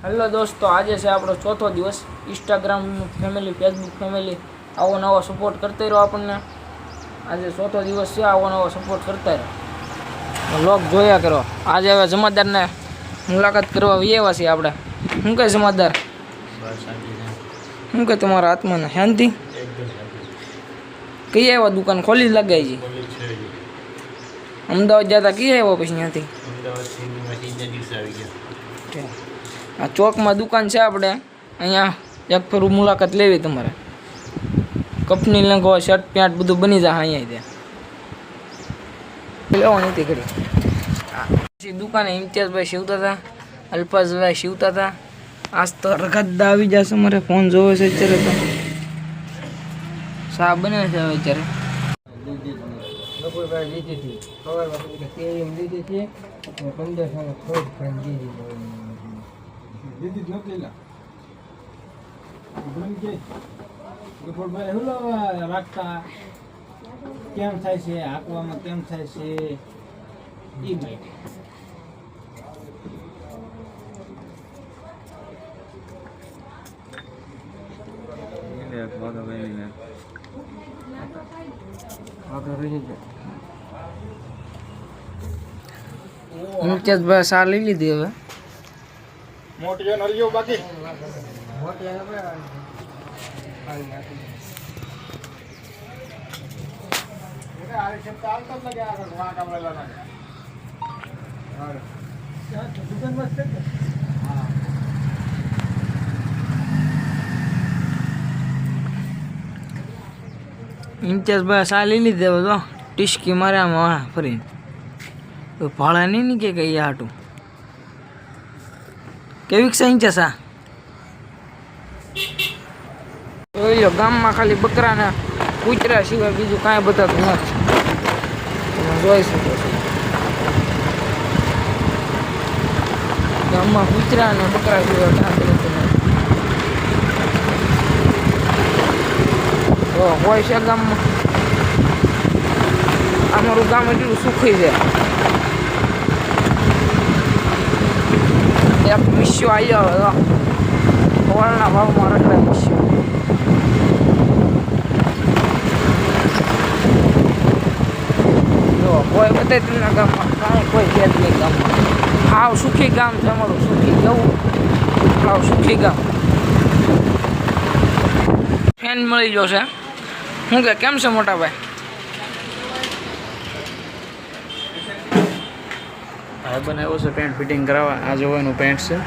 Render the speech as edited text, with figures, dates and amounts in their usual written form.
Hello દોસ્તો, આજે છે આપણો ચોથો દિવસ. ઇન્સ્ટાગ્રામ ફેમિલી, ફેસબુક ફેમિલી આવો નવો સપોર્ટ કરતા રહ્યો આપણને. આજે ચોથો દિવસ છે, આવો નવો સપોર્ટ કરતા રહ્યો, વ્લોગ જોયા કરો. આજે હવે જમાદારને મુલાકાત કરવા આવ્યા છીએ આપણે. શું કહે જમાદાર? શું કહે તમારા આત્માને શાંતિ? કઈ આવ્યા? દુકાન ખોલી જ લગાવી છે. અમદાવાદ જતા કઈ આવ્યા પછી ત્યાંથી? આ ચોકમાં દુકાન છે આપણે. અહીંયા એક ફરું મુલાકાત લેવી તમારે. કંપની લેંગો, શર્ટ પેન્ટ બધું બની જાય અહીંયા ત્યાં લેવાની હતી ઘડી. પછી દુકાને ઇમ્તિયાઝભાઈ શિવતા હતા, અલ્ફાઝભાઈ શિવતા હતા. આજ તો રગદા આવી જશે. મારે ફોન જોવે છે અત્યારે. તો શા બને છે હવે અત્યારે. લીધી હતી 1500 રાખતા કેમ થાય છે, હાંકવામાં કેમ થાય છે એ બાઈક. ઇમ્તિયાઝભાઈ સા લઈ લીધી હવે. મોટી નળીઓ બાકી મોટી ઇમ્તિયાઝભાઈ સા લઈ લીધી હવે. તો ટીસ્કી મારે આમાં ફરીને ભાડા નહીં કે કઈ હાટું. કેવીક છે ઇંચા? ગામમાં ખાલી બકરાના કૂતરા સિવાય બીજું કાંઈ બતાતું નથી. તમે જોઈ શકો છો ગામમાં કૂતરા અને બકરા સિવાય કાંઈ બતાતું નથી. હોય છે ગામમાં. અમારું ગામ એટલું સુખી છે. એક મિસ્યો આવ્યો હતો ખોળના ભાવમાં રખડા મિસ્યો. જો કોઈ બતાય તમને ગામમાં કાંઈ કોઈ છે જ નહીં ગામમાં. હાવ સુખી ગામ છે અમારું. સુખી જવું હાવ સુખી ગામ. ફેન મળી ગયો છે. શું કે કેમ છે મોટા ભાઈ? બનાવ્યો છે પેન્ટ ફિટિંગ કરાવવા. આ જોવાનું પેન્ટ છે.